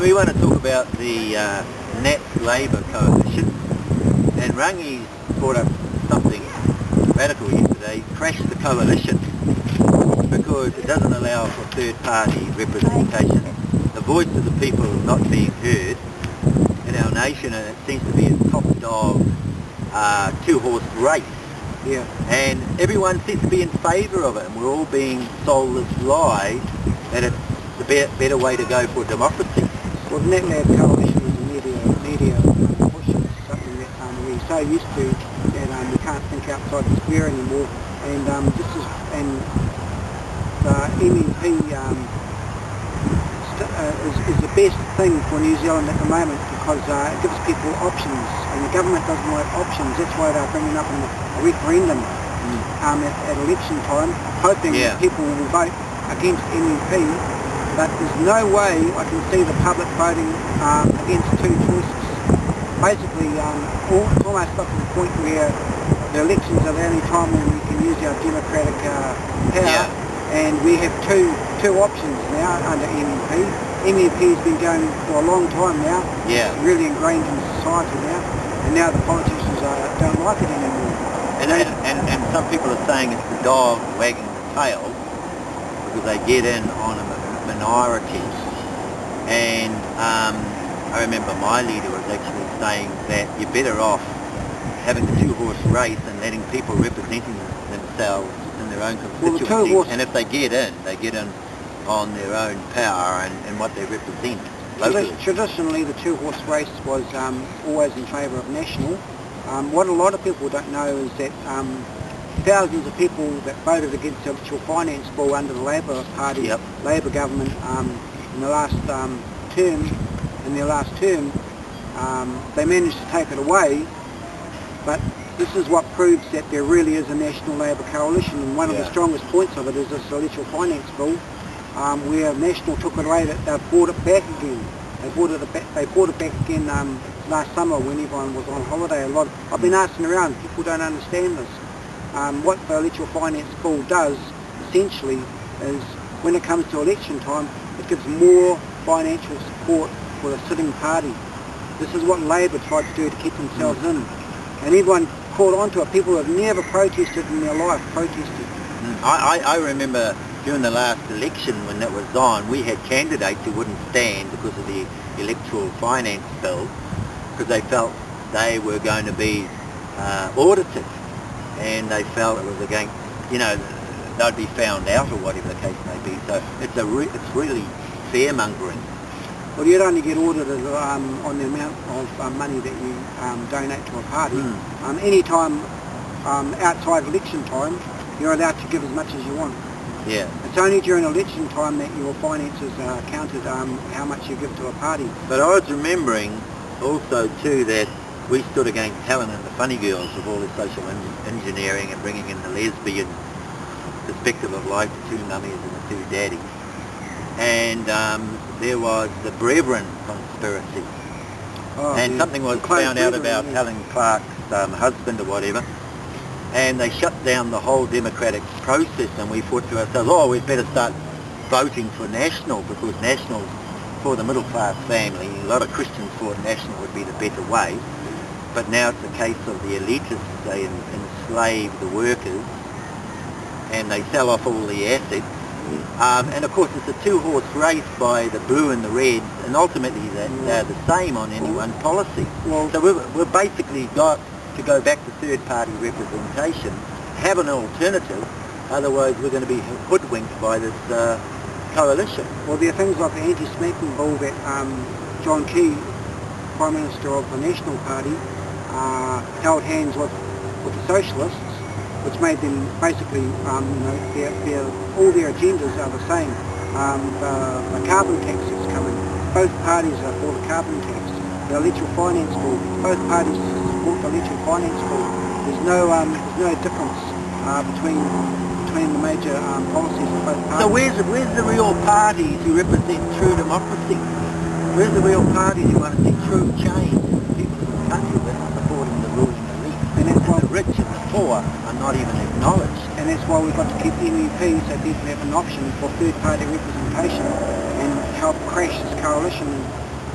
we want to talk about the Nat Labour coalition, and Rangi's brought up something radical yesterday: crash the coalition, because it doesn't allow for third-party representation. The voice of the people not being heard in our nation, and it seems to be a top dog two-horse race. Yeah. And everyone seems to be in favour of it, and we're all being sold this lie that it's the better way to go for democracy. Well, the Nat Labour coalition is a media push. It's something that we're so used to that we can't think outside the square anymore. And the MMP is the best thing for New Zealand at the moment, because it gives people options, and the government doesn't like options. That's why they're bringing up a referendum at election time, hoping that people will vote against MMP. But there's no way I can see the public voting against two choices. Basically, it's almost up to the point where the elections are the only time when we can use our democratic power, and we have two options now under MMP. MMP has been going for a long time now. Yeah. It's really ingrained in society now, and now the politicians don't like it anymore. And some people are saying it's the dog wagging the tail, because they get in on a minority. And I remember my leader was actually saying that you're better off having a two-horse race and letting people representing themselves in their own constituency. And if they get in on their own power and what they represent locally. Traditionally, the two-horse race was always in favour of national. What a lot of people don't know is that thousands of people that voted against the electoral finance bill under the Labour Party, Labour government in the last term, they managed to take it away. But this is what proves that there really is a national Labour coalition, and one of the strongest points of it is this electoral finance bill, where National took it away. That they've brought it back again. They brought it back again last summer when everyone was on holiday. I've been asking around. People don't understand this. What the electoral finance bill does essentially is, when it comes to election time, it gives more financial support for the sitting party. This is what Labour tried to do to keep themselves in, and everyone caught on to it. People who have never protested in their life protested. I remember during the last election when that was on, we had candidates who wouldn't stand because of the electoral finance bill, because they felt they were going to be audited, and they felt it was against, they'd be found out or whatever the case may be. So it's really fear-mongering. Well, you'd only get audited on the amount of money that you donate to a party. Any time outside election time, you're allowed to give as much as you want. Yeah. It's only during election time that your finances are counted, how much you give to a party. But I was remembering also too that we stood against Helen and the Funny Girls with all this social engineering and bringing in the lesbian perspective of life, the two mummies and the two daddies. And there was the Brethren conspiracy. And something was found out about Helen Clark's husband or whatever. And they shut down the whole democratic process, and we thought to ourselves, we'd better start voting for National, because National's for the middle class family. A lot of Christians thought National would be the better way, but now it's a case of the elitists. They enslave the workers and they sell off all the assets. And of course it's a two-horse race by the blue and the reds, and ultimately they're the same on any one policy. So we've basically got to go back to third-party representation, have an alternative, otherwise we're going to be hoodwinked by this coalition. Well, there are things like the anti-smoking bill that John Key, Prime Minister of the National Party, held hands with the Socialists, which made them basically, all their agendas are the same. The carbon tax is coming. Both parties are for the carbon tax. The electoral finance bill, both parties support the electoral finance bill. There's no difference between the major policies of both parties. So where's the real parties who represent true democracy? Where's the real parties who want to see true change in the people of the country that are supporting the ruling elite? And that's why the rich and the poor are not even acknowledged. And that's why we've got to keep MEP, so people have an option for third-party representation and help crash this coalition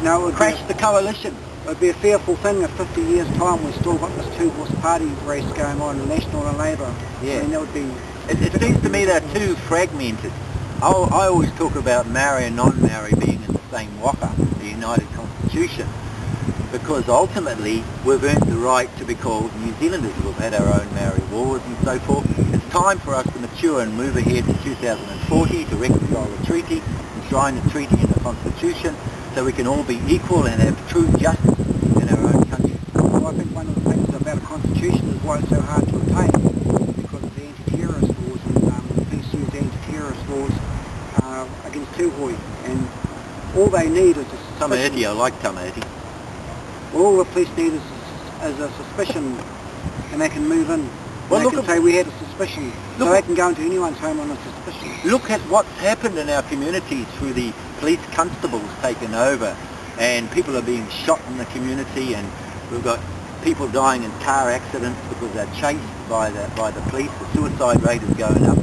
No, it would Crash the coalition. It would be a fearful thing if 50 years' time we've still got this two-horse party race going on, National and Labour. Yeah. I mean, that would be... It seems to me they're too fragmented. I always talk about Maori and non-Maori being in the same waka, the United Constitution, because ultimately we've earned the right to be called New Zealanders. We've had our own Maori wars and so forth. It's time for us to mature and move ahead to 2040 to reconcile the treaty, enshrine the treaty in the Constitution, so we can all be equal and have true justice in our own country. Well, I think one of the things about a constitution is why it's so hard to obtain, because of the anti-terrorist laws, and the police use anti-terrorist laws against Tūhoi, and all they need is a suspicion. Tamaiti, I like Tamaiti. Well, all the police need is a suspicion, and they can move in. Well, they can say we had a suspicion, so they can go into anyone's home on a suspicion. Look at what's happened in our communities through the police constables taken over, and people are being shot in the community, and we've got people dying in car accidents because they're chased by the police. The suicide rate is going up.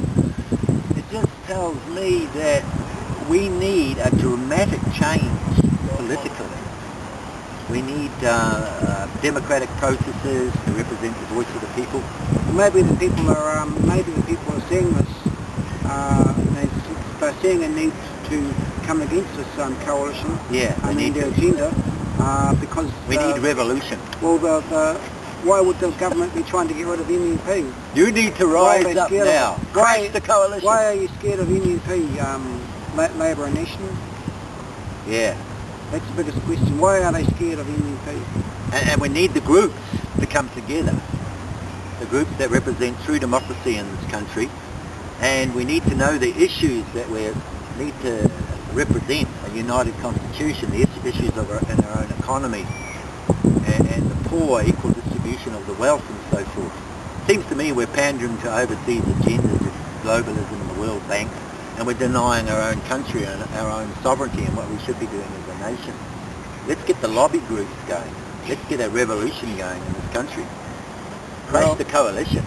It just tells me that we need a dramatic change politically. We need democratic processes to represent the voice of the people. Maybe the people are seeing this. They're seeing a need to come against this coalition. Yeah, they need their to. agenda because we need revolution. Well, why would the government be trying to get rid of MNP? You need to rise up now. Crash the coalition. Why are you scared of MNP, Labour and National? Yeah. That's the biggest question. Why are they scared of MNP? And we need the groups to come together. The groups that represent true democracy in this country. And we need to know the issues that we need to represent a united constitution, the issues in our own economy, and the poor, equal distribution of the wealth and so forth. Seems to me we're pandering to overseas agendas of globalism and the World Bank, and we're denying our own country and our own sovereignty and what we should be doing as a nation. Let's get the lobby groups going. Let's get a revolution going in this country. Crash the coalition.